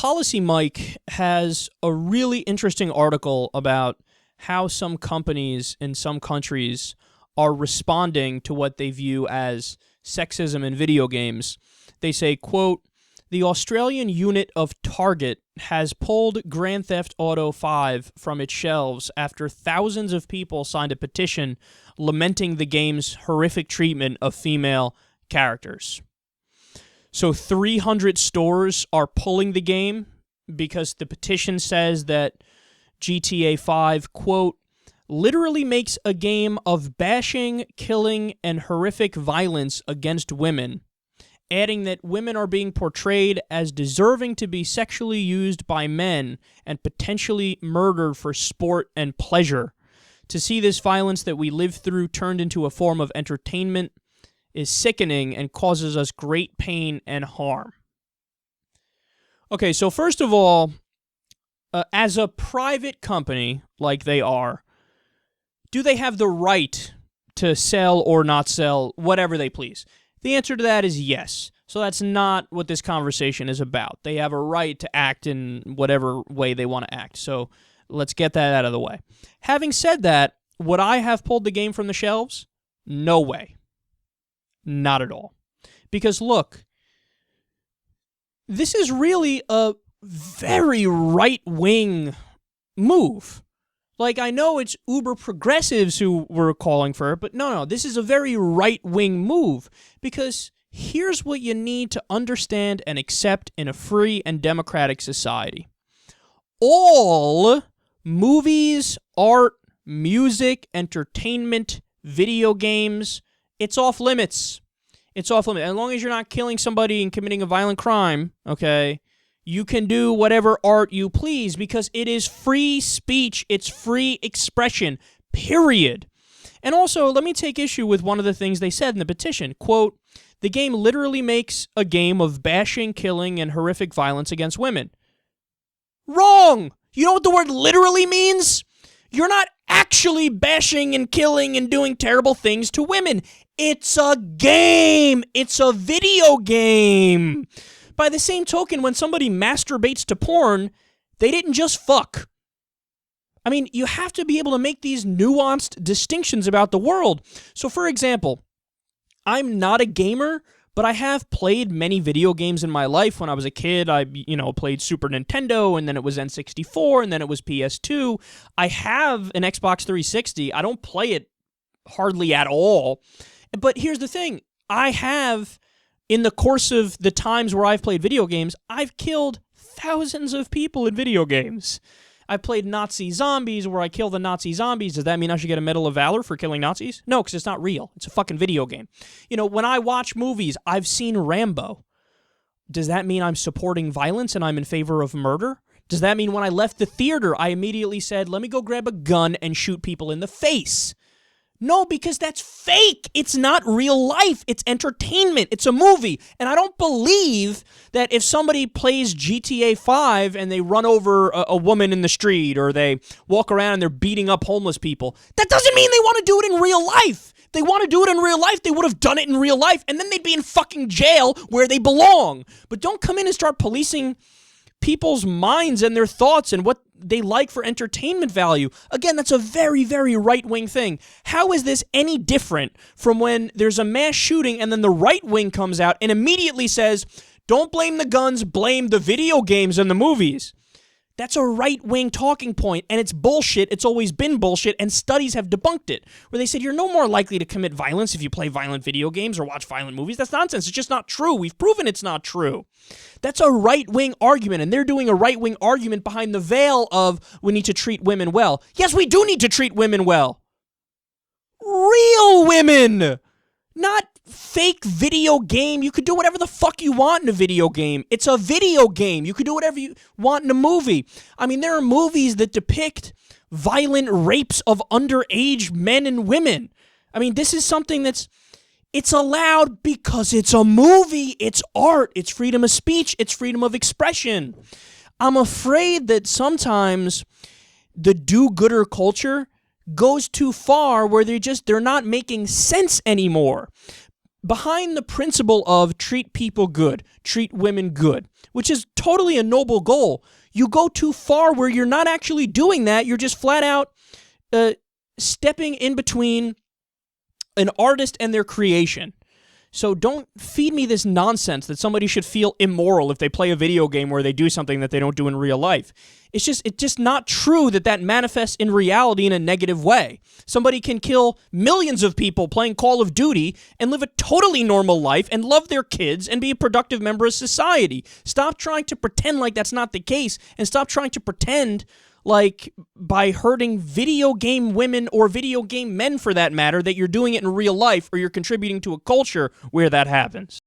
Policy Mike has a really interesting article about how some companies in some countries are responding to what they view as sexism in video games. They say, quote, "The Australian unit of Target has pulled Grand Theft Auto 5 from its shelves after thousands of people signed a petition lamenting the game's horrific treatment of female characters." So 300 stores are pulling the game because the petition says that GTA 5, quote, "literally makes a game of bashing, killing, and horrific violence against women," adding that women are being portrayed as deserving to be sexually used by men and potentially murdered for sport and pleasure. To see this violence that we live through turned into a form of entertainment is sickening and causes us great pain and harm. Okay, so first of all, as a private company like they are, do they have the right to sell or not sell whatever they please? The answer to that is yes. So that's not what this conversation is about. They have a right to act in whatever way they want to act. So let's get that out of the way. Having said that, would I have pulled the game from the shelves? No way. Not at all. Because look, this is really a very right-wing move. Like, I know it's uber progressives who were calling for it, but no, this is a very right-wing move. Because here's what you need to understand and accept in a free and democratic society. All movies, art, music, entertainment, video games, it's off limits. It's off limits. As long as you're not killing somebody and committing a violent crime, okay, you can do whatever art you please because it is free speech. It's free expression, period. And also, let me take issue with one of the things they said in the petition. Quote, "The game literally makes a game of bashing, killing, and horrific violence against women." Wrong! You know what the word literally means? You're not actually bashing and killing and doing terrible things to women. It's a game. It's a video game. By the same token, when somebody masturbates to porn, they didn't just fuck. I mean, you have to be able to make these nuanced distinctions about the world. So, for example, I'm not a gamer, but I have played many video games in my life. When I was a kid, I played Super Nintendo, and then it was N64, and then it was PS2. I have an Xbox 360. I don't play it hardly at all. But here's the thing. I have, in the course of the times where I've played video games, I've killed thousands of people in video games. I played Nazi zombies where I kill the Nazi zombies. Does that mean I should get a Medal of Valor for killing Nazis? No, because it's not real. It's a fucking video game. When I watch movies, I've seen Rambo. Does that mean I'm supporting violence and I'm in favor of murder? Does that mean when I left the theater, I immediately said, let me go grab a gun and shoot people in the face? No, because that's fake. It's not real life. It's entertainment. It's a movie. And I don't believe that if somebody plays GTA 5 and they run over a woman in the street or they walk around and they're beating up homeless people, that doesn't mean they want to do it in real life. They want to do it in real life, they would have done it in real life, and then they'd be in fucking jail where they belong. But don't come in and start policing people's minds and their thoughts and what they like for entertainment value. Again, that's a very, very right-wing thing. How is this any different from when there's a mass shooting and then the right wing comes out and immediately says, don't blame the guns, blame the video games and the movies? That's a right-wing talking point, and it's bullshit. It's always been bullshit, and studies have debunked it, where they said you're no more likely to commit violence if you play violent video games or watch violent movies. That's nonsense. It's just not true. We've proven it's not true. That's a right-wing argument, and they're doing a right-wing argument behind the veil of we need to treat women well. Yes, we do need to treat women well. Real women! Not fake video game. You could do whatever the fuck you want in a video game. It's a video game. You could do whatever you want in a movie. I mean, there are movies that depict violent rapes of underage men and women. I mean, this is something it's allowed because it's a movie. It's art. It's freedom of speech. It's freedom of expression. I'm afraid that sometimes the do-gooder culture goes too far where they're not making sense anymore. behind the principle of treat people good, treat women good, which is totally a noble goal, you go too far where you're not actually doing that. You're just flat out stepping in between an artist and their creation. So don't feed me this nonsense that somebody should feel immoral if they play a video game where they do something that they don't do in real life. It's just not true that manifests in reality in a negative way. Somebody can kill millions of people playing Call of Duty and live a totally normal life and love their kids and be a productive member of society. Stop trying to pretend like that's not the case, and stop trying to pretend like by hurting video game women or video game men for that matter that you're doing it in real life or you're contributing to a culture where that happens.